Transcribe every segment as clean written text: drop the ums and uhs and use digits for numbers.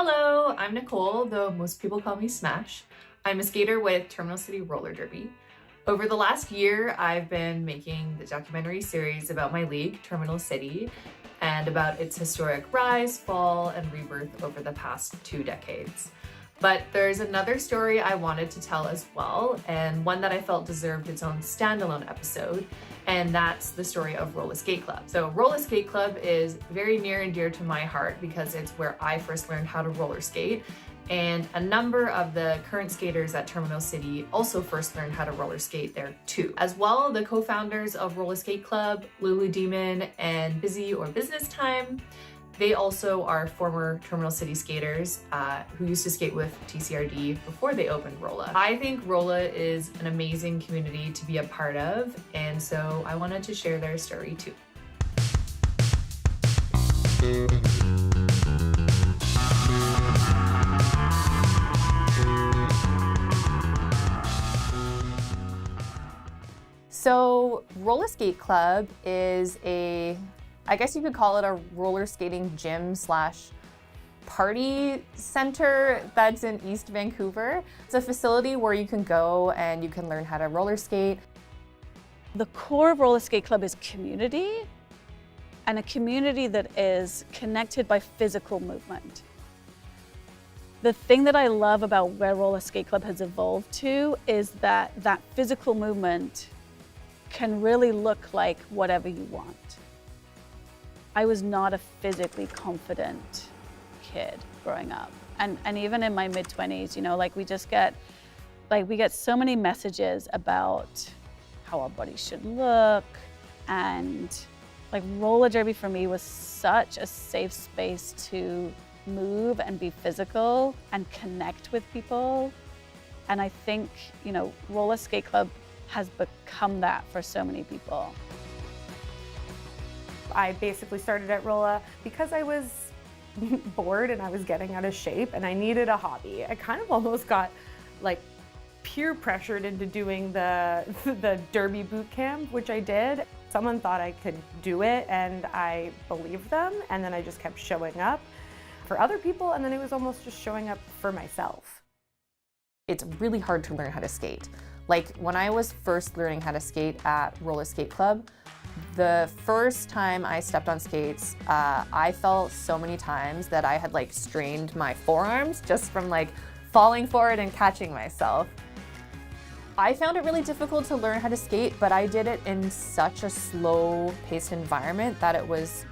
Hello, I'm Nicole, though most people call me Smash. I'm a skater with Terminal City Roller Derby. Over the last year, I've been making the documentary series about my league, Terminal City, and about its historic rise, fall, and rebirth over the past 2 decades. But there's another story I wanted to tell as well, and one that I felt deserved its own standalone episode, and that's the story of Rolla Skate Club. So Rolla Skate Club is very near and dear to my heart because it's where I first learned how to roller skate, and a number of the current skaters at Terminal City also first learned how to roller skate there too. As well, the co-founders of Rolla Skate Club, Lulu Demon and Busy or Business Time, they also are former Terminal City skaters who used to skate with TCRD before they opened Rolla. I think Rolla is an amazing community to be a part of, and so I wanted to share their story too. So Rolla Skate Club is I guess you could call it a roller skating gym slash party center that's in East Vancouver. It's a facility where you can go and you can learn how to roller skate. The core of Rolla Skate Club is community, and a community that is connected by physical movement. The thing that I love about where Rolla Skate Club has evolved to is that physical movement can really look like whatever you want. I was not a physically confident kid growing up. And even in my mid-20s, we get so many messages about how our bodies should look. And like roller derby for me was such a safe space to move and be physical and connect with people. And I think, Rolla Skate Club has become that for so many people. I basically started at Rolla because I was bored and I was getting out of shape and I needed a hobby. I kind of almost got peer pressured into doing the derby boot camp, which I did. Someone thought I could do it and I believed them, and then I just kept showing up for other people, and then it was almost just showing up for myself. It's really hard to learn how to skate. Like when I was first learning how to skate at Rolla Skate Club, the first time I stepped on skates, I fell so many times that I had strained my forearms just from falling forward and catching myself. I found it really difficult to learn how to skate, but I did it in such a slow-paced environment that it was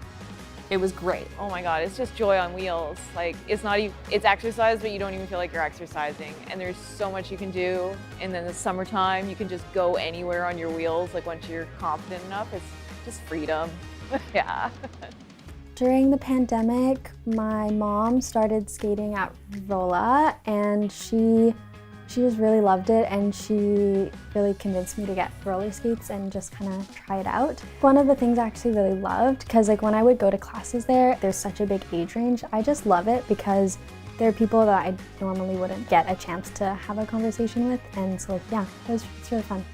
great. Oh my God, it's just joy on wheels. It's exercise, but you don't even feel like you're exercising. And there's so much you can do. And then the summertime, you can just go anywhere on your wheels. Once you're confident enough, it's just freedom. Yeah. During the pandemic, my mom started skating at Rolla, and she just really loved it, and she really convinced me to get roller skates and just kind of try it out. One of the things I actually really loved, because when I would go to classes there's such a big age range. I just love it because there are people that I normally wouldn't get a chance to have a conversation with, and so yeah, it's really fun.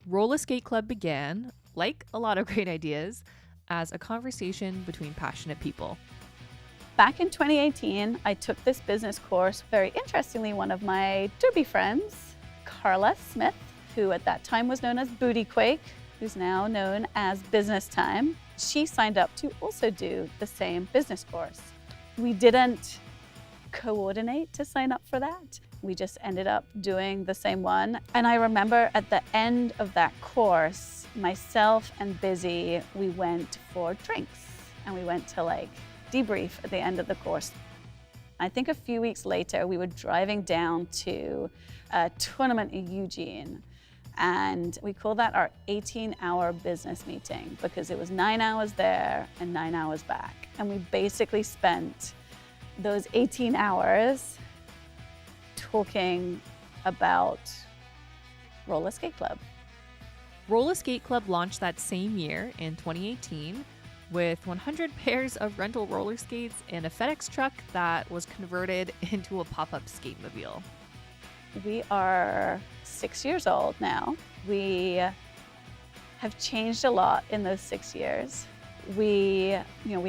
Rolla Skate Club began, like a lot of great ideas, as a conversation between passionate people. Back in 2018, I took this business course. Very interestingly, one of my derby friends, Carla Smith, who at that time was known as Booty Quake, who's now known as Business Time, she signed up to also do the same business course. We didn't coordinate to sign up for that. We just ended up doing the same one. And I remember at the end of that course, myself and Busy, we went for drinks, and we went to debrief at the end of the course. I think a few weeks later, we were driving down to a tournament in Eugene, and we called that our 18-hour business meeting because it was 9 hours there and 9 hours back. And we basically spent those 18 hours talking about Rolla Skate Club. Rolla Skate Club launched that same year in 2018 with 100 pairs of rental roller skates and a FedEx truck that was converted into a pop-up skate-mobile. We are 6 years old now. We have changed a lot in those 6 years. We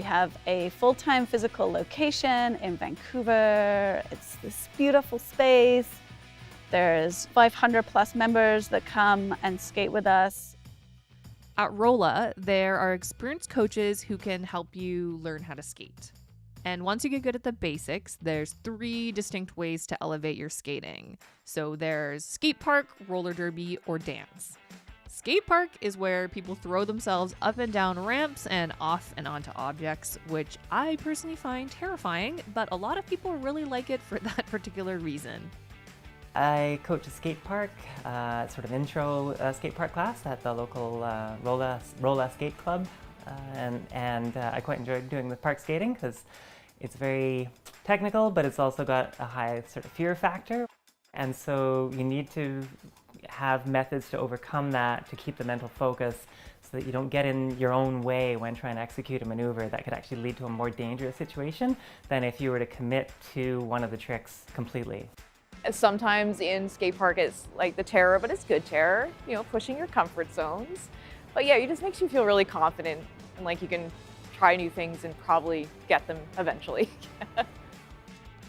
have a full-time physical location in Vancouver. It's this beautiful space. There's 500 plus members that come and skate with us. At Rolla, there are experienced coaches who can help you learn how to skate. And once you get good at the basics, there's 3 distinct ways to elevate your skating. So there's skate park, roller derby, or dance. Skate park is where people throw themselves up and down ramps and off and onto objects, which I personally find terrifying, but a lot of people really like it for that particular reason. I coach a skate park, sort of intro skate park class at the local Rolla Skate Club, and I quite enjoy doing the park skating because it's very technical, but it's also got a high sort of fear factor, and so you need to have methods to overcome that, to keep the mental focus so that you don't get in your own way when trying to execute a maneuver that could actually lead to a more dangerous situation than if you were to commit to one of the tricks completely. Sometimes in skate park it's like the terror, but it's good terror, pushing your comfort zones. But yeah, it just makes you feel really confident and like you can try new things and probably get them eventually.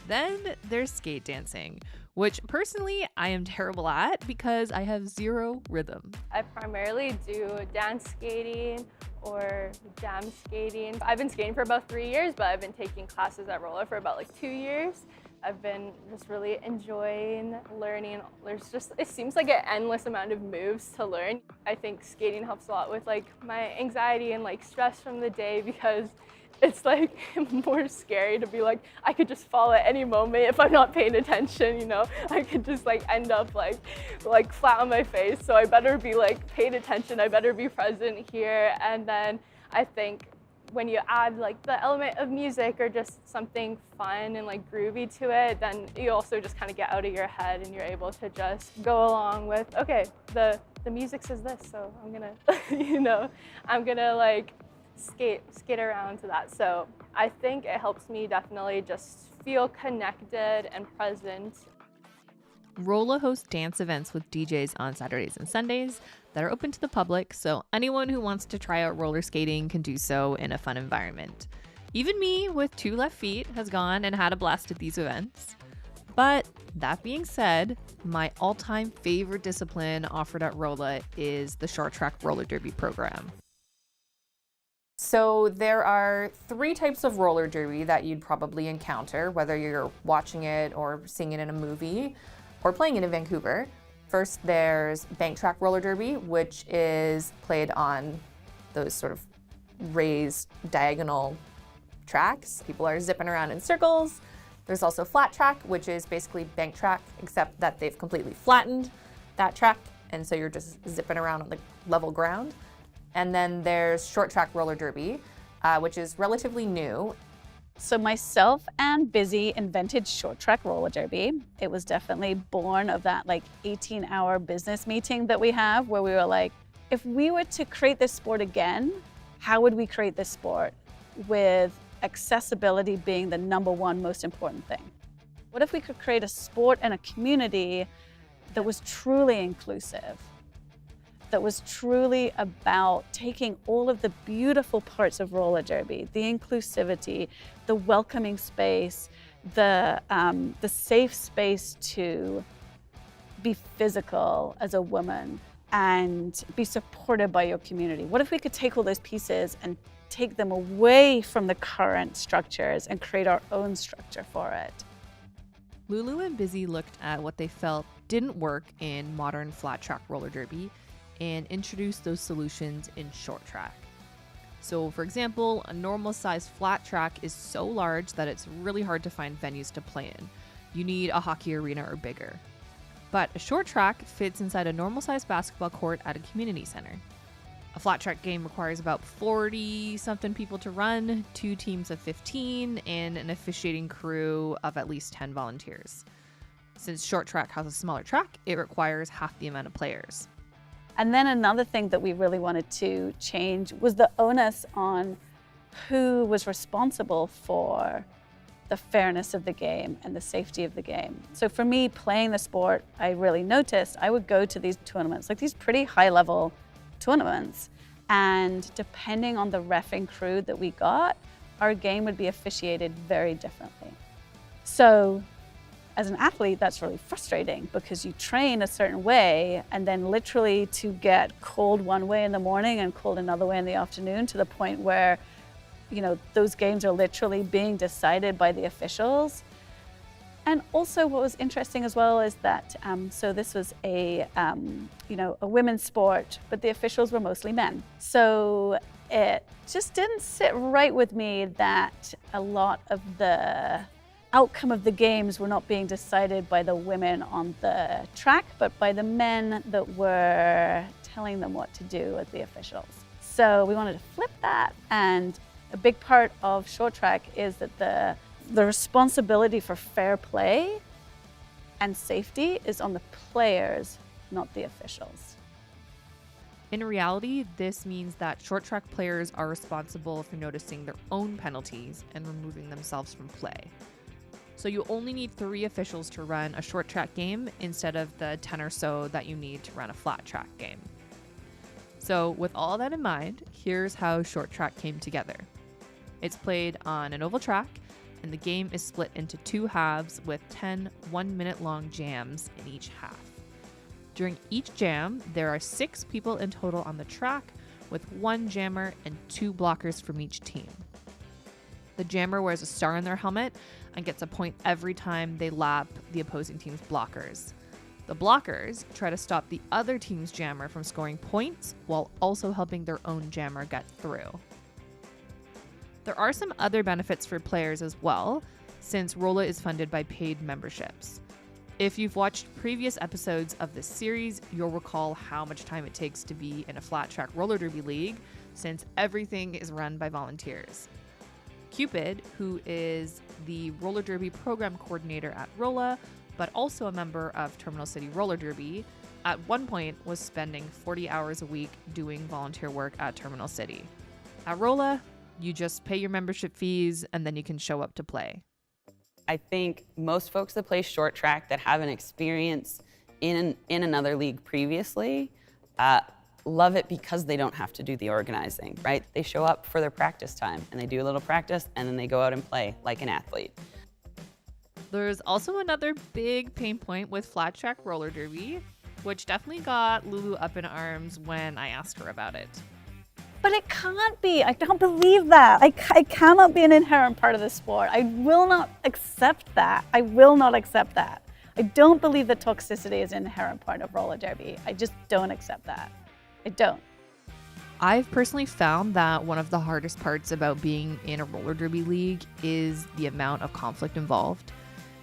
Then there's skate dancing, which personally I am terrible at because I have 0 rhythm. I primarily do dance skating or jam skating. I've been skating for about 3 years, but I've been taking classes at Rolla for about 2 years. I've been just really enjoying learning. It seems like an endless amount of moves to learn. I think skating helps a lot with my anxiety and stress from the day because it's more scary to be I could just fall at any moment if I'm not paying attention, I could just end up flat on my face. So I better be paying attention, I better be present here. And then I think when you add the element of music or just something fun and groovy to it, then you also just kind of get out of your head and you're able to just go along with, okay, the music says this, so I'm gonna, I'm gonna skate around to that. So I think it helps me definitely just feel connected and present. Rolla hosts dance events with DJs on Saturdays and Sundays that are open to the public, so anyone who wants to try out roller skating can do so in a fun environment. Even me, with 2 left feet, has gone and had a blast at these events. But that being said, my all-time favorite discipline offered at Rolla is the short track roller derby program. So there are 3 types of roller derby that you'd probably encounter, whether you're watching it or seeing it in a movie or playing it in Vancouver. First, there's bank track roller derby, which is played on those sort of raised diagonal tracks. People are zipping around in circles. There's also flat track, which is basically bank track, except that they've completely flattened that track, and so you're just zipping around on the level ground. And then there's short track roller derby, which is relatively new. So myself and Busy invented short track roller derby. It was definitely born of that 18-hour business meeting that we have where we were if we were to create this sport again, how would we create this sport with accessibility being the #1 most important thing? What if we could create a sport and a community that was truly inclusive, that was truly about taking all of the beautiful parts of roller derby, the inclusivity, the welcoming space, the safe space to be physical as a woman and be supported by your community. What if we could take all those pieces and take them away from the current structures and create our own structure for it? Lulu and Busy looked at what they felt didn't work in modern flat track roller derby and introduce those solutions in short track. So for example, a normal sized flat track is so large that it's really hard to find venues to play in. You need a hockey arena or bigger. But a short track fits inside a normal sized basketball court at a community center. A flat track game requires about 40-something people to run, 2 teams of 15, and an officiating crew of at least 10 volunteers. Since short track has a smaller track, it requires half the amount of players. And then another thing that we really wanted to change was the onus on who was responsible for the fairness of the game and the safety of the game. So for me, playing the sport, I really noticed I would go to these tournaments, these pretty high-level tournaments, And depending on the reffing crew that we got, our game would be officiated very differently. So as an athlete, that's really frustrating because you train a certain way and then literally to get cold one way in the morning and cold another way in the afternoon, to the point where, you know, those games are literally being decided by the officials. And also what was interesting as well is that, so this was a women's sport, but the officials were mostly men. So it just didn't sit right with me that a lot of the outcome of the games were not being decided by the women on the track, but by the men that were telling them what to do as the officials. So we wanted to flip that, and a big part of short track is that the responsibility for fair play and safety is on the players, not the officials. In reality, this means that short track players are responsible for noticing their own penalties and removing themselves from play. So you only need 3 officials to run a short track game instead of the 10 or so that you need to run a flat track game. So with all that in mind, here's how short track came together. It's played on an oval track, and the game is split into 2 halves with 10 one-minute long jams in each half. During each jam, there are 6 people in total on the track, with 1 jammer and 2 blockers from each team. The jammer wears a star in their helmet and gets a point every time they lap the opposing team's blockers. The blockers try to stop the other team's jammer from scoring points while also helping their own jammer get through. There are some other benefits for players as well, since Rolla is funded by paid memberships. If you've watched previous episodes of this series, you'll recall how much time it takes to be in a flat track roller derby league, since everything is run by volunteers. Cupid, who is the roller derby program coordinator at Rolla, but also a member of Terminal City Roller Derby, at one point was spending 40 hours a week doing volunteer work at Terminal City. At Rolla, you just pay your membership fees and then you can show up to play. I think most folks that play short track that have an experience in another league previously love it because they don't have to do the organizing, right? They show up for their practice time and they do a little practice and then they go out and play like an athlete. There's also another big pain point with flat track roller derby, which definitely got Lulu up in arms when I asked her about it. But it can't be. I don't believe that. I cannot be an inherent part of the sport. I will not accept that. I will not accept that. I don't believe that toxicity is an inherent part of roller derby. I just don't accept that. I don't. I've personally found that one of the hardest parts about being in a roller derby league is the amount of conflict involved.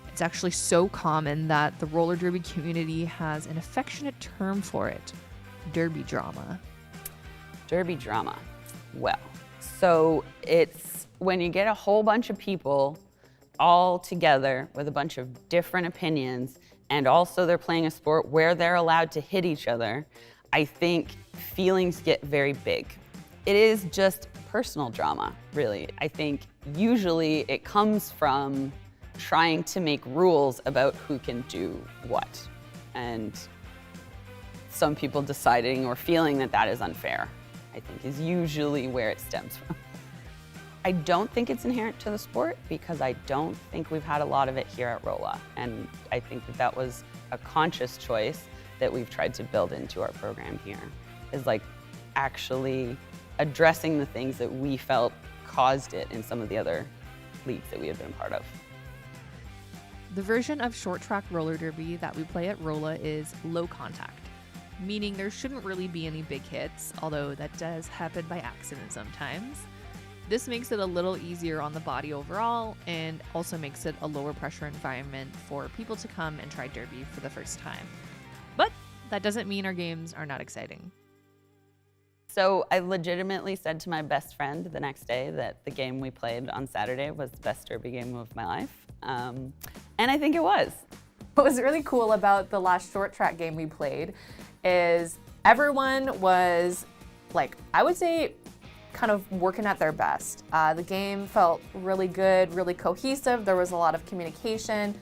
It's actually so common that the roller derby community has an affectionate term for it: derby drama. Derby drama. Well, so it's when you get a whole bunch of people all together with a bunch of different opinions, and also they're playing a sport where they're allowed to hit each other, I think feelings get very big. It is just personal drama, really. I think usually it comes from trying to make rules about who can do what, and some people deciding or feeling that that is unfair, I think, is usually where it stems from. I don't think it's inherent to the sport because I don't think we've had a lot of it here at Rolla, and I think that that was a conscious choice that we've tried to build into our program here, is like actually addressing the things that we felt caused it in some of the other leagues that we had been a part of. The version of short track roller derby that we play at Rolla is low contact, meaning there shouldn't really be any big hits, although that does happen by accident sometimes. This makes it a little easier on the body overall, and also makes it a lower pressure environment for people to come and try derby for the first time. But that doesn't mean our games are not exciting. So I legitimately said to my best friend the next day that the game we played on Saturday was the best derby game of my life. And I think it was. What was really cool about the last short track game we played is everyone was, like, I would say, kind of working at their best. The game felt really good, really cohesive. There was a lot of communication.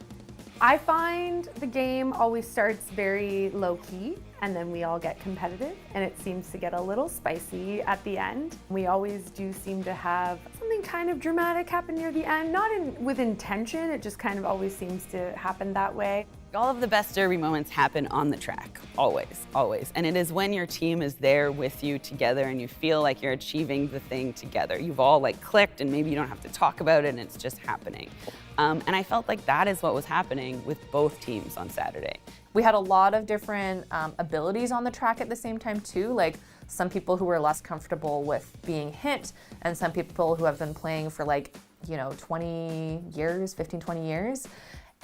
I find the game always starts very low-key and then we all get competitive and it seems to get a little spicy at the end. We always do seem to have something kind of dramatic happen near the end, not with intention, it just kind of always seems to happen that way. All of the best derby moments happen on the track, always, always. And it is when your team is there with you together and you feel like you're achieving the thing together. You've all like clicked and maybe you don't have to talk about it and it's just happening. And I felt like that is what was happening with both teams on Saturday. We had a lot of different abilities on the track at the same time too, like some people who were less comfortable with being hit and some people who have been playing for like, 20 years, 15, 20 years.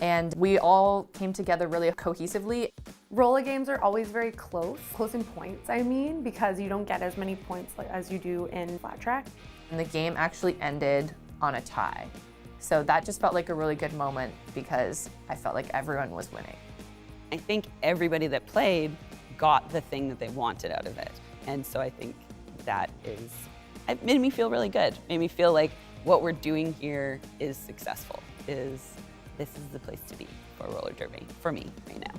And we all came together really cohesively. Rolla games are always very close in points, I mean, because you don't get as many points as you do in flat track. And the game actually ended on a tie. So that just felt like a really good moment because I felt like everyone was winning. I think everybody that played got the thing that they wanted out of it. And so I think it made me feel really good. It made me feel like what we're doing here is successful, this is the place to be for roller derby, for me right now.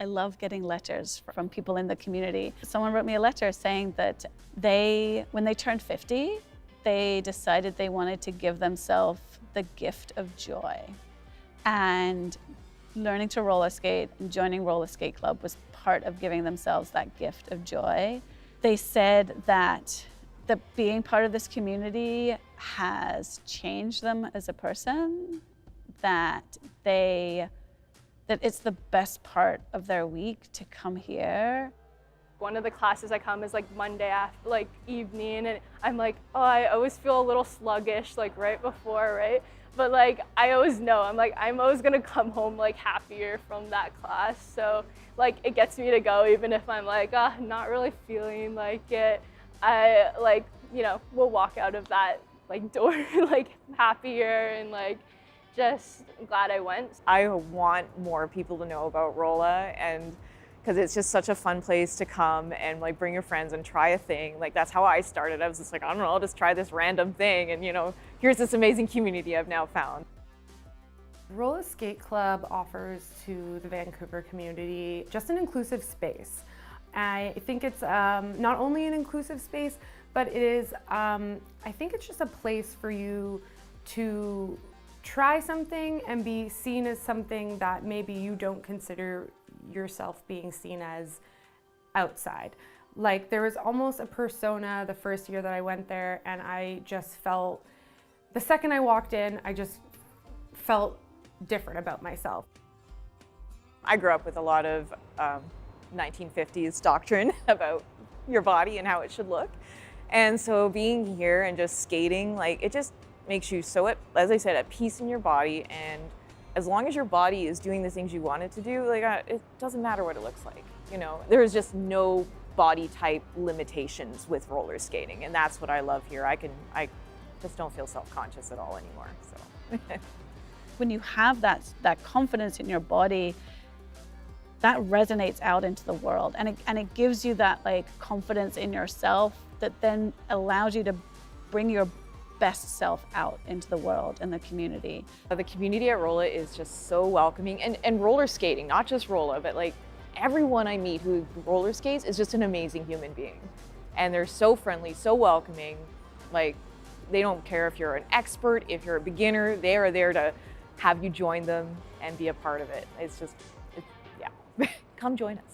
I love getting letters from people in the community. Someone wrote me a letter saying that when they turned 50, they decided they wanted to give themselves the gift of joy. And learning to roller skate and joining Rolla Skate Club was part of giving themselves that gift of joy. They said that being part of this community has changed them as a person, that it's the best part of their week to come here. One of the classes I come is like Monday after, like evening, and I'm like, oh, I always feel a little sluggish like right before, right? But like I always know, I'm always gonna come home like happier from that class. So like it gets me to go even if I'm like, not really feeling like it. I will walk out of that like door like happier and like just glad I went. I want more people to know about Rolla, and because it's just such a fun place to come and like bring your friends and try a thing. Like that's how I started. I was just like, I don't know, I'll just try this random thing, and here's this amazing community I've now found. Rolla Skate Club offers to the Vancouver community just an inclusive space. I think it's not only an inclusive space, but it is, I think it's just a place for you to try something and be seen as something that maybe you don't consider yourself being seen as outside. Like there was almost a persona the first year that I went there, and I just felt, the second I walked in, I just felt different about myself. I grew up with a lot of 1950s doctrine about your body and how it should look. And so being here and just skating, like it just makes you so, as I said, at peace in your body. And as long as your body is doing the things you want it to do, like it doesn't matter what it looks like. There is just no body type limitations with roller skating. And that's what I love here. I just don't feel self-conscious at all anymore. So. When you have that confidence in your body, that resonates out into the world, and it gives you that like confidence in yourself that then allows you to bring your best self out into the world and the community. The community at Rolla is just so welcoming, and roller skating, not just Rolla, but like everyone I meet who roller skates is just an amazing human being. And they're so friendly, so welcoming. Like they don't care if you're an expert, if you're a beginner, they are there to have you join them and be a part of it. Yeah, come join us.